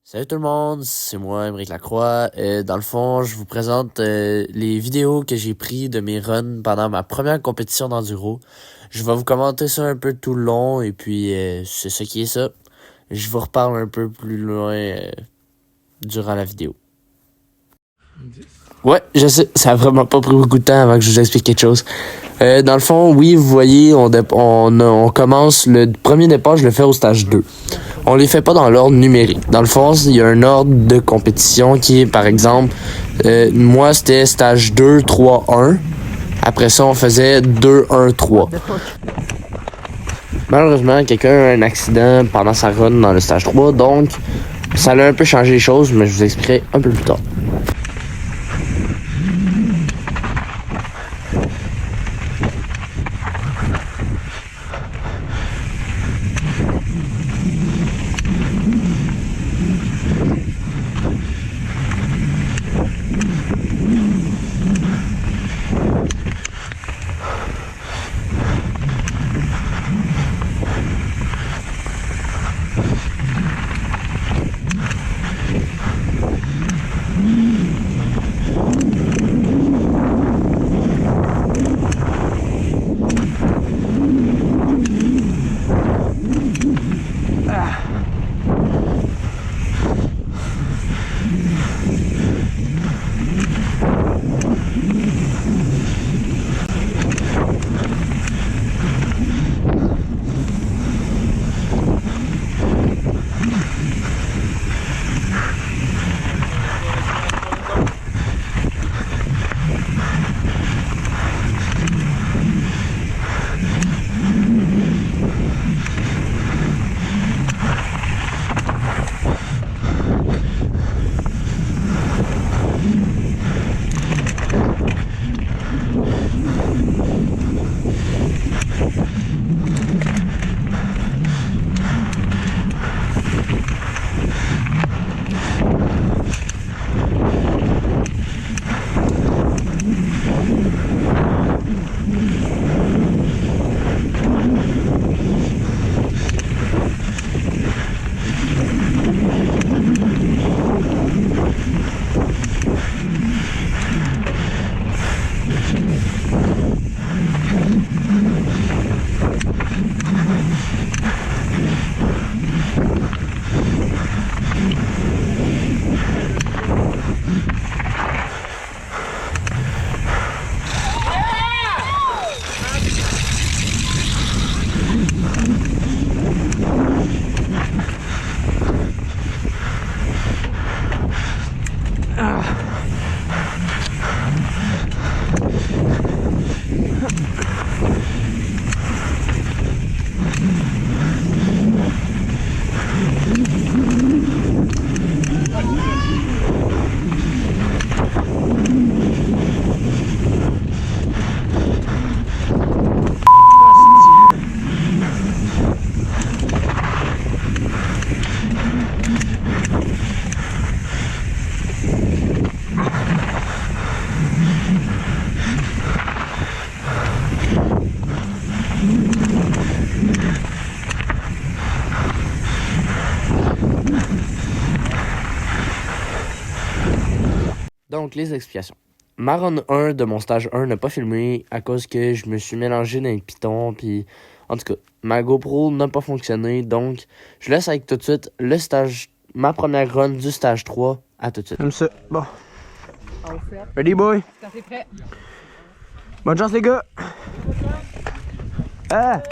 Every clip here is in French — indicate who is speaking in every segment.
Speaker 1: Salut tout le monde, c'est moi, Émeric Lacroix. Dans le fond, je vous présente les vidéos que j'ai prises de mes runs pendant ma première compétition d'enduro. Je vais vous commenter ça un peu tout le long et puis c'est ce qui est ça. Je vous reparle un peu plus loin durant la vidéo. Ouais, je sais, ça a vraiment pas pris beaucoup de temps avant que je vous explique quelque chose. Dans le fond, oui, vous voyez, on commence le premier départ, je le fais au stage 2. On les fait pas dans l'ordre numérique. Dans le fond, il y a un ordre de compétition qui est, par exemple, moi, c'était stage 2, 3, 1. Après ça, on faisait 2, 1, 3. Malheureusement, quelqu'un a eu un accident pendant sa run dans le stage 3, donc ça a un peu changé les choses, mais je vous expliquerai un peu plus tard. Donc, les explications. Ma run 1 de mon stage 1 n'a pas filmé à cause que je me suis mélangé dans les pitons. Puis, en tout cas, ma GoPro n'a pas fonctionné. Donc, je laisse avec tout de suite ma première run du stage 3. À tout de suite.
Speaker 2: Comme ça. Bon. Ready, boy?
Speaker 3: Quand t'es prêt.
Speaker 2: Bonne chance, les gars. Ah!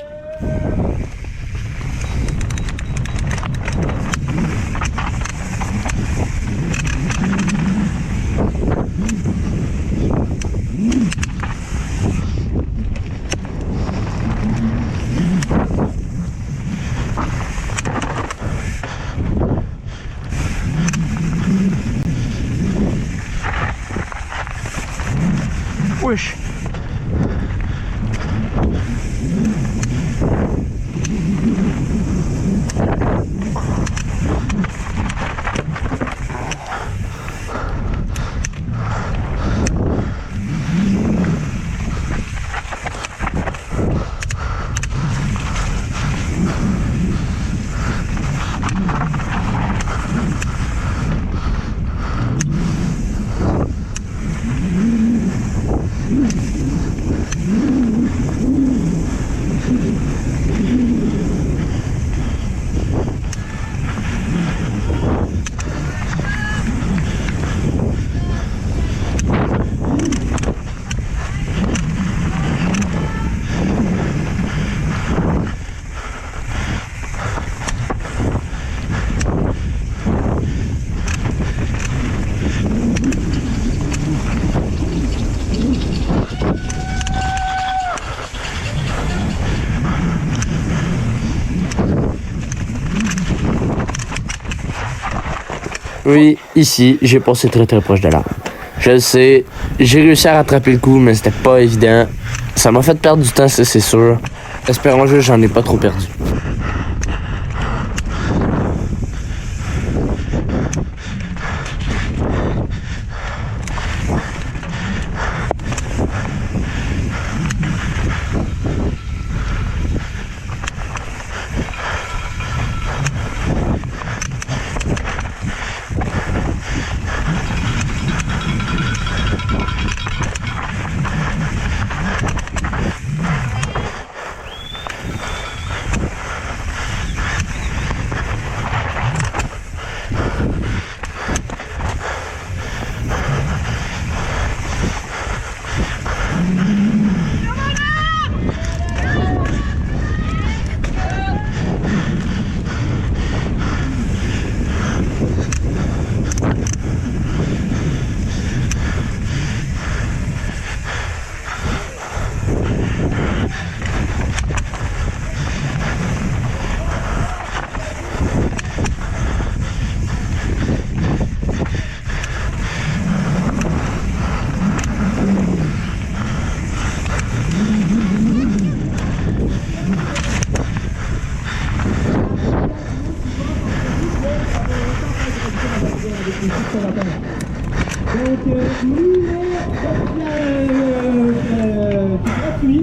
Speaker 2: Wesh.
Speaker 1: Oui, ici, j'ai passé très très proche de l'arbre. Je le sais, j'ai réussi à rattraper le coup, mais c'était pas évident. Ça m'a fait perdre du temps, ça c'est sûr. Espérons juste que j'en ai pas trop perdu.
Speaker 3: Donc,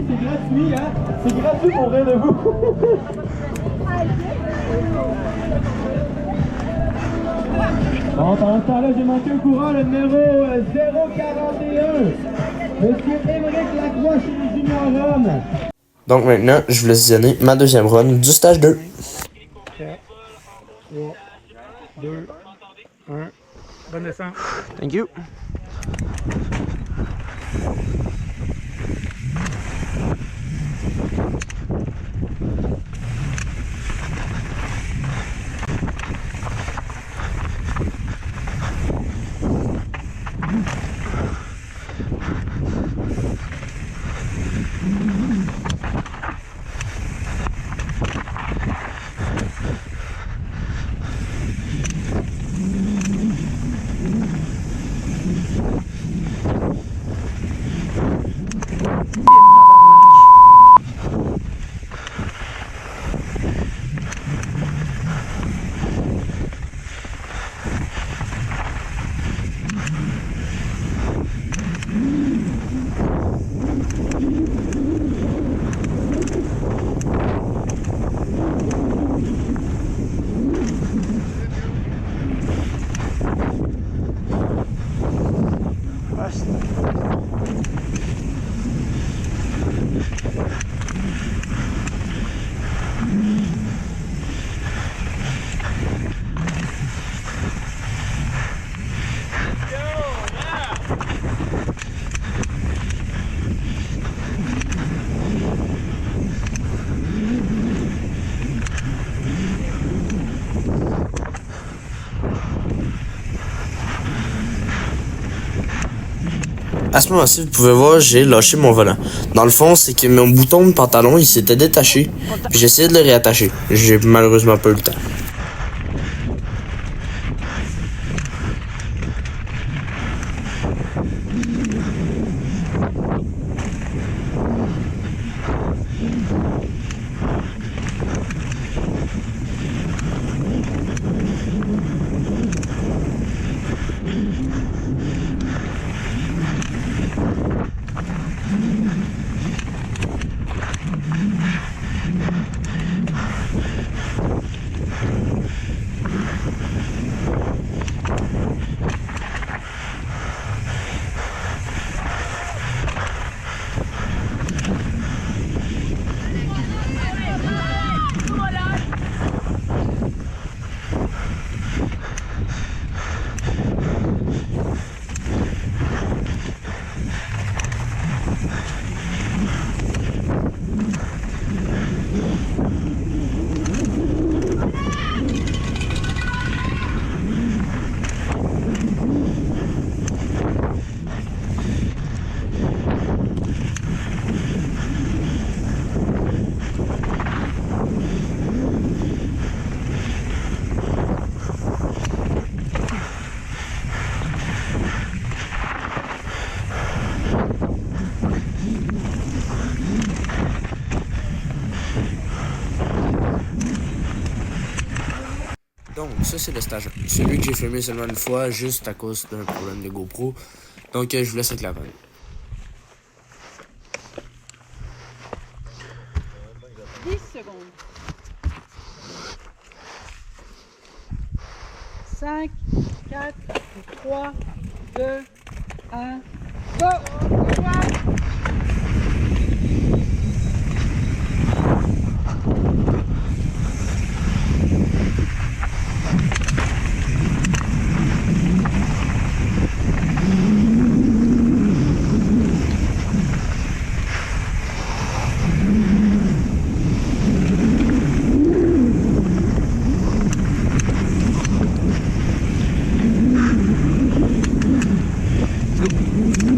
Speaker 3: c'est gratuit, hein? C'est gratuit pour rien de vous. Bon, pendant ce temps-là, j'ai manqué au courant le numéro 041. Monsieur Émeric Lacroix chez les Junior Hommes.
Speaker 1: Donc maintenant, je vous laisse visionner ma deuxième run du stage 2.
Speaker 3: 4, 3, 2, 1. Bonne descente.
Speaker 2: Thank you.
Speaker 1: À ce moment-ci, vous pouvez voir, j'ai lâché mon volant. Dans le fond, c'est que mon bouton de pantalon, il s'était détaché. Puis j'ai essayé de le réattacher. J'ai malheureusement pas eu le temps. ça c'est le stage 1. Celui que j'ai filmé seulement une fois, juste à cause d'un problème de GoPro. Donc je vous laisse avec la vanne.
Speaker 4: Secondes. 5, 4, 3, 2, 1, go!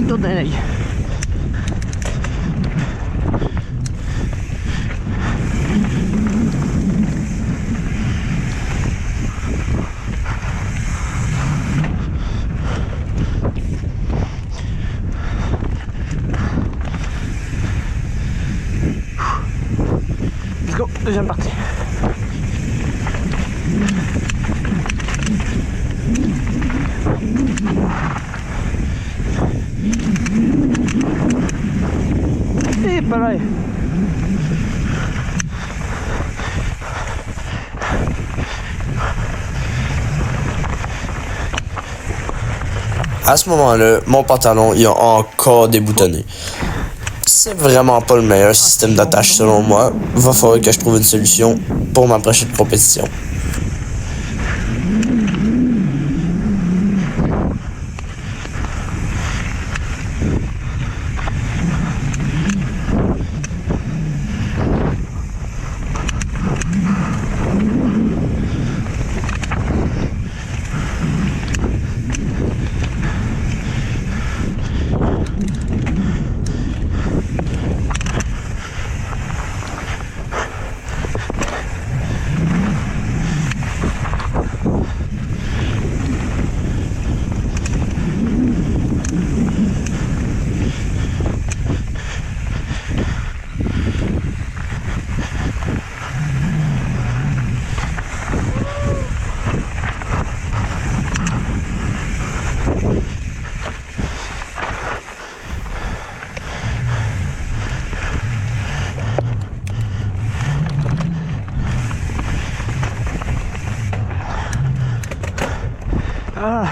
Speaker 2: Tourne un œil. Let's go, deuxième partie. Et pas là.
Speaker 1: À ce moment-là, mon pantalon il a encore déboutonné. C'est vraiment pas le meilleur système d'attache selon moi. Va falloir que je trouve une solution pour ma prochaine compétition.
Speaker 2: Ah.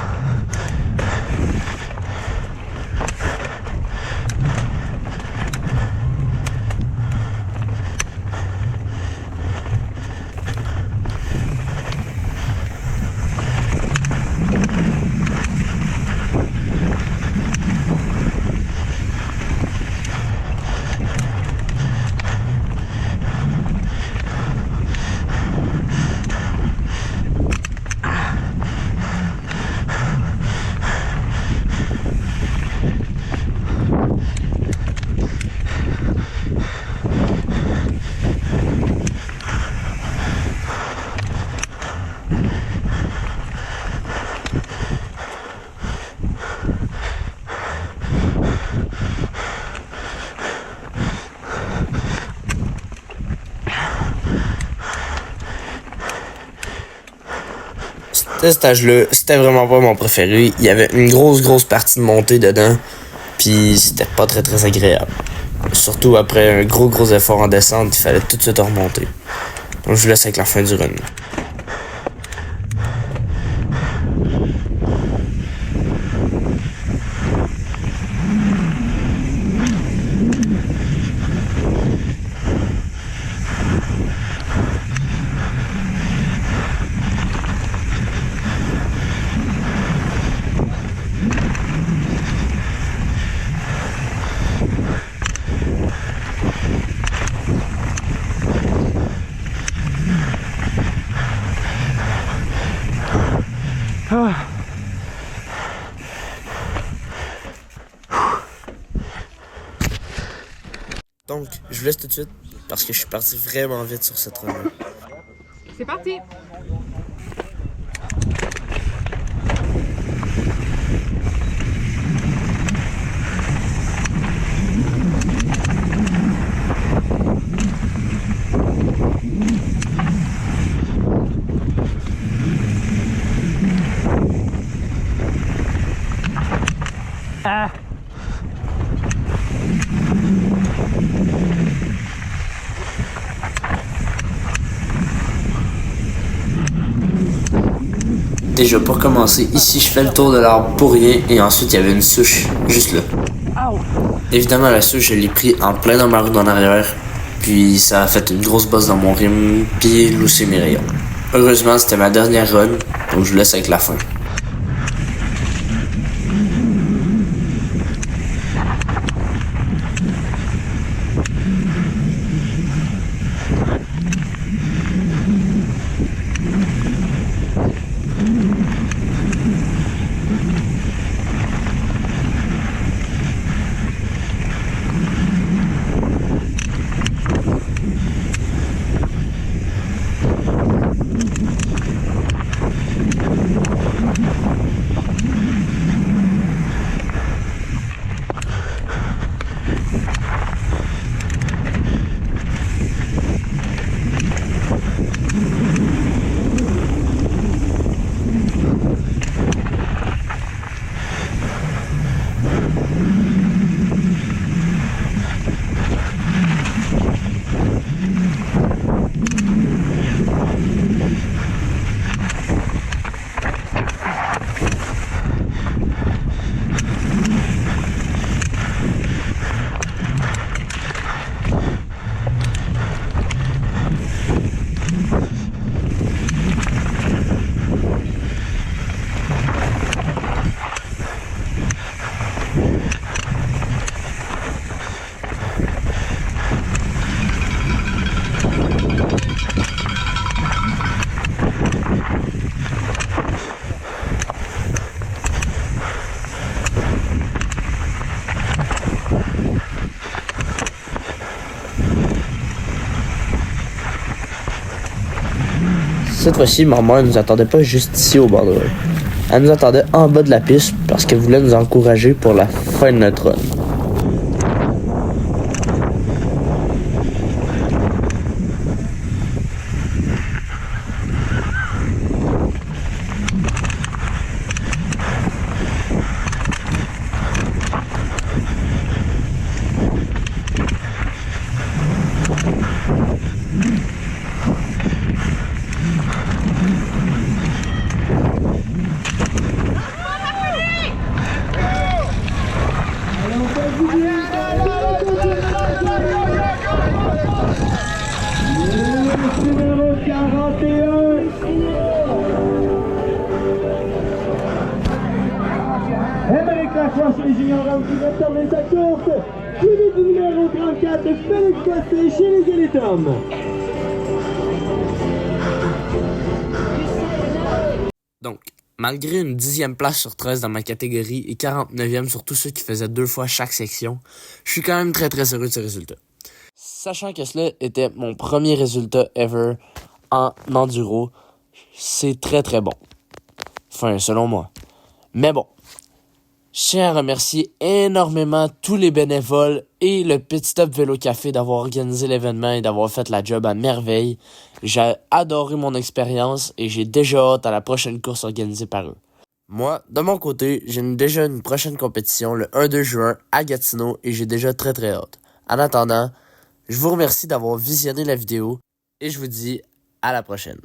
Speaker 1: Ce stage-là, c'était vraiment pas mon préféré. Il y avait une grosse partie de montée dedans. Puis c'était pas très agréable. Surtout après un gros effort en descente, il fallait tout de suite remonter. Donc je vous laisse avec la fin du run.
Speaker 2: Ah.
Speaker 1: Donc, je vous laisse tout de suite parce que je suis parti vraiment vite sur cette run.
Speaker 4: C'est parti!
Speaker 2: Ah.
Speaker 1: Déjà, pour commencer, ici, je fais le tour de l'arbre pour rien et ensuite, il y avait une souche juste là.
Speaker 2: Ow.
Speaker 1: Évidemment, la souche, je l'ai pris en plein dans ma roue en arrière, puis ça a fait une grosse bosse dans mon rime, puis loussé mes rayons. Heureusement, c'était ma dernière run, donc je vous laisse avec la fin. Cette fois-ci, ma mère ne nous attendait pas juste ici au bord de l'eau. Elle nous attendait en bas de la piste parce qu'elle voulait nous encourager pour la fin de notre run.
Speaker 3: Numéro 41. Émeric Lacroix chez les juniors hommes qui va terminer sa course. Suivi du numéro 34, Félix Bossé chez les élites hommes.
Speaker 1: Donc, malgré une 10e place sur 13 dans ma catégorie et 49e sur tous ceux qui faisaient 2 fois chaque section, je suis quand même très très heureux de ce résultat. Sachant que cela était mon premier résultat ever en enduro, c'est très très bon. Enfin, selon moi. Mais bon, je tiens à remercier énormément tous les bénévoles et le Pit Stop Vélo Café d'avoir organisé l'événement et d'avoir fait la job à merveille. J'ai adoré mon expérience et j'ai déjà hâte à la prochaine course organisée par eux. Moi, de mon côté, j'ai déjà une prochaine compétition le 1-2 juin à Gatineau et j'ai déjà très très hâte. En attendant, je vous remercie d'avoir visionné la vidéo et je vous dis à la prochaine.